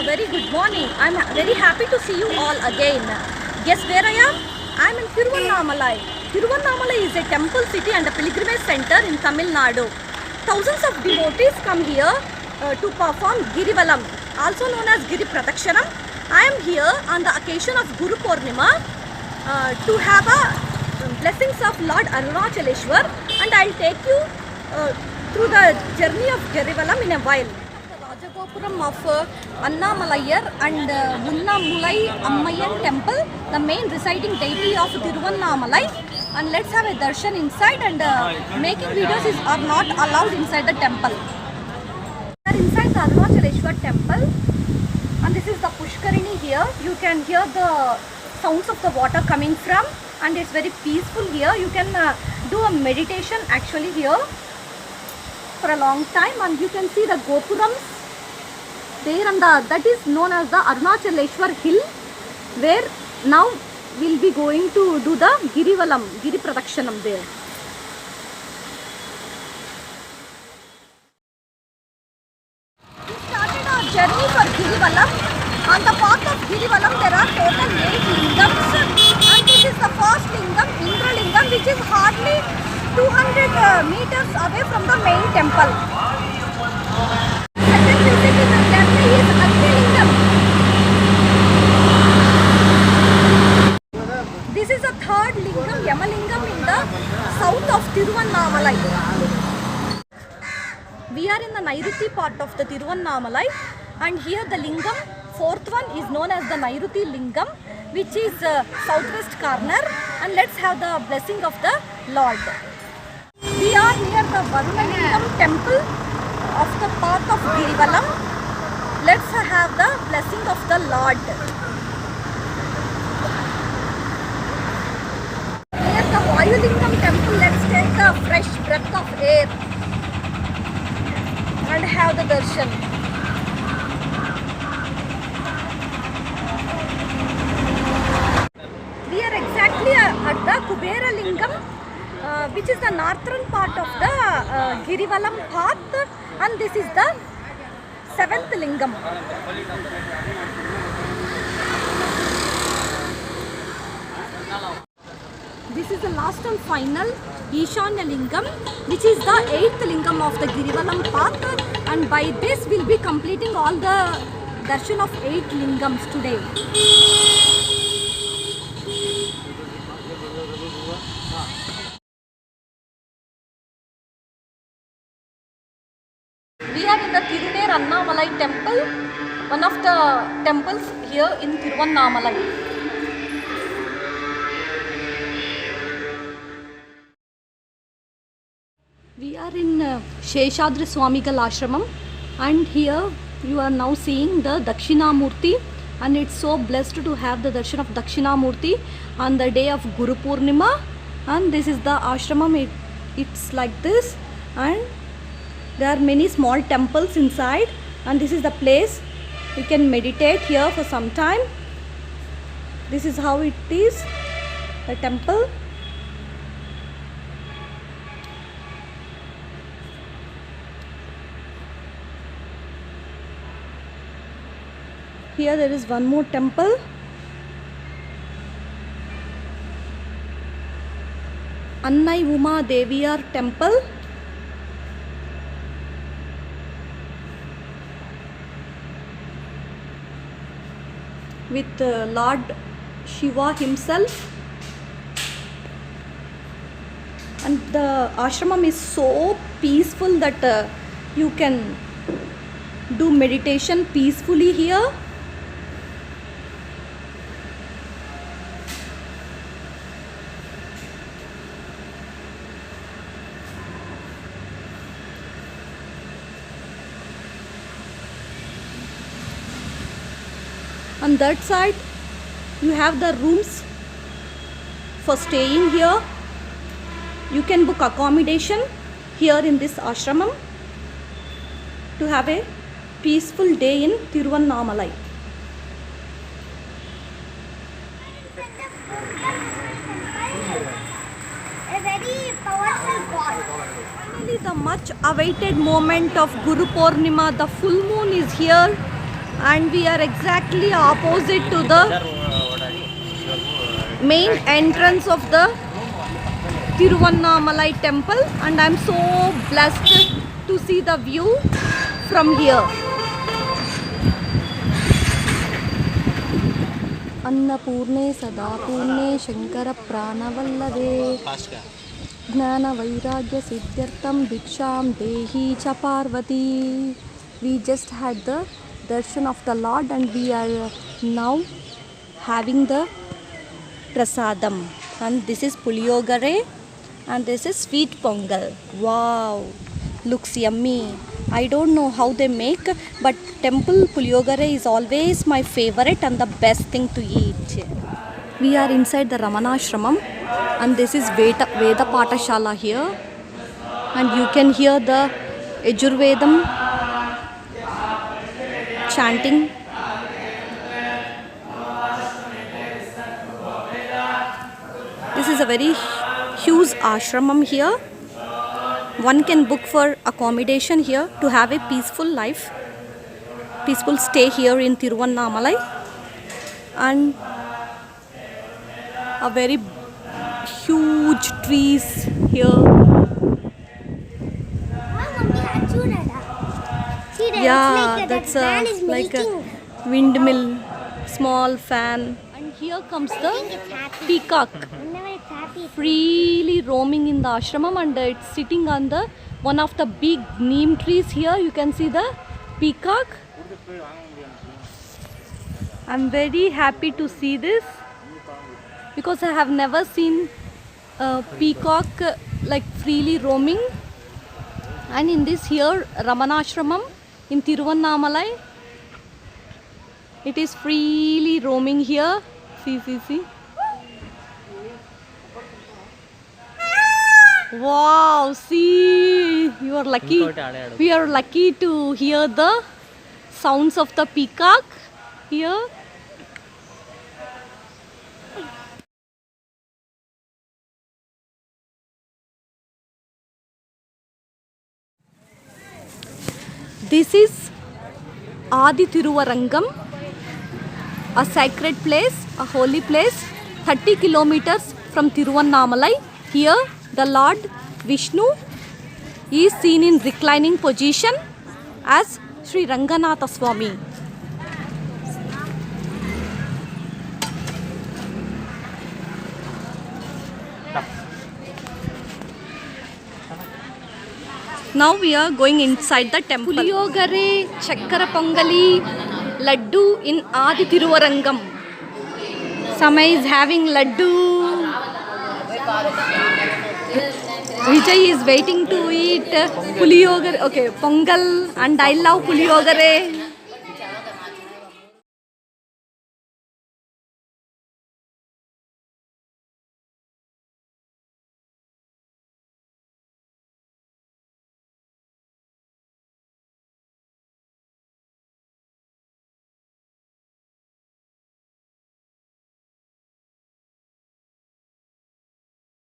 a very good morning. I'm very happy to see you all again. Guess where I am? I'm in Tiruvannamalai. Tiruvannamalai is a temple city and a pilgrimage center in Tamil Nadu. Thousands of devotees come here to perform Girivalam, also known as Giri Pradakshanam. I am here on the occasion of Guru Purnima to have a blessings of Lord Arunachaleshwar, and I'll take you through the journey of Girivalam in a while. Rajagopuram of Annamalayar and Unnamulai Ammayan temple, the main residing deity of Tiruvannamalai. And let's have a darshan inside, and making videos are not allowed inside the temple. We are inside the Arunachaleshwar temple, and this is the Pushkarini here. You can hear the sounds of the water coming from, and it's very peaceful here. You can do a meditation actually here for a long time, and you can see the Gopurams there, and that is known as the Arunachaleshwar hill, where now we'll be going to do the Girivalam, Giri Pradakshanam there. We started our journey for Girivalam. On the path of Girivalam there are total 8 lingams, and this is the first lingam, Indralingam, which is hardly 200 meters away from the main temple. Second visit in the journey is Agnilingam. This is the third lingam, Yamalingam, in the south of Tiruvannamalai. We are in the Nairuti part of the Tiruvannamalai, and here the lingam, fourth one, is known as the Nairuti Lingam, which is southwest corner, and let's have the blessing of the Lord. We are near the Varunalingam temple of the path of Girivalam. Let's have the blessing of the Lord. Near the Vayulingam temple, let's take a fresh breath of air and have the darshan. We are exactly at the Kubera Lingam, which is the northern part of the Girivalam path, and this is the 7th lingam. This is the last and final Ishanya Lingam, which is the 8th lingam of the Girivalam path, and by this we'll be completing all the darshan of 8 lingams today. We are in the Tirunir Annamalai temple, one of the temples here in Tiruvannamalai. We are in Sheshadri Swamigal Ashramam, and here you are now seeing the Dakshinamurti, and it's so blessed to have the darshan of Dakshinamurti on the day of Guru Purnima. And this is the ashramam, it's like this, and there are many small temples inside, and this is the place you can meditate here for some time. This is how it is, the temple. Here there is one more temple. Annai Uma Deviyar temple. With Lord Shiva himself, and the ashramam is so peaceful that you can do meditation peacefully here. On that side you have the rooms for staying here. You can book accommodation here in this ashramam to have a peaceful day in Tiruvannamalai. A very powerful god. Finally, the much awaited moment of Guru Purnima, the full moon is here, and we are exactly opposite to the main entrance of the Tiruvannamalai temple, and I'm so blessed to see the view from here. अन्नपूर्णे सदा पूर्णे शंकर प्राणवल्लभे ज्ञान वैराग्य सिद्ध्यर्थम भिक्षाम देहि च Parvati. We just had the darshan of the Lord and we are now having the prasadam, and this is puliyogare and this is sweet pongal. Wow, looks yummy. I don't know how they make, but temple puliyogare is always my favorite and the best thing to eat. We are inside the Ramanashramam, and this is Veda Patashala here, and you can hear the Yajurvedam chanting. This is a very huge ashramam here. One can book for accommodation here to have a peaceful life, peaceful stay here in Tiruvannamalai, and a very huge trees here. See that? Yeah, It's like that's that fan is like a making. windmill, small fan. And here comes the It's happy. peacock, Whenever it's happy, freely roaming in the ashramam, and it's sitting on the one of the big neem trees here. You can see the peacock. I'm very happy to see this because I have never seen a peacock like freely roaming. And in this here Ramanashramam in Tiruvannamalai, it is freely roaming here. See. Wow, see, you are lucky. We are lucky to hear the sounds of the peacock here. This is Adi Thiruvarangam, a sacred place, a holy place, 30 kilometers from Tiruvannamalai. Here, the Lord Vishnu is seen in reclining position as Sri Ranganatha Swami. Now we are going inside the temple. Puliyogare, Chakkara Pongali, Laddu in Adi Thiruvarangam. Samay is having Laddu. Vijay is waiting to eat Puliyogare. Okay, Pongal, and I love Puliyogare.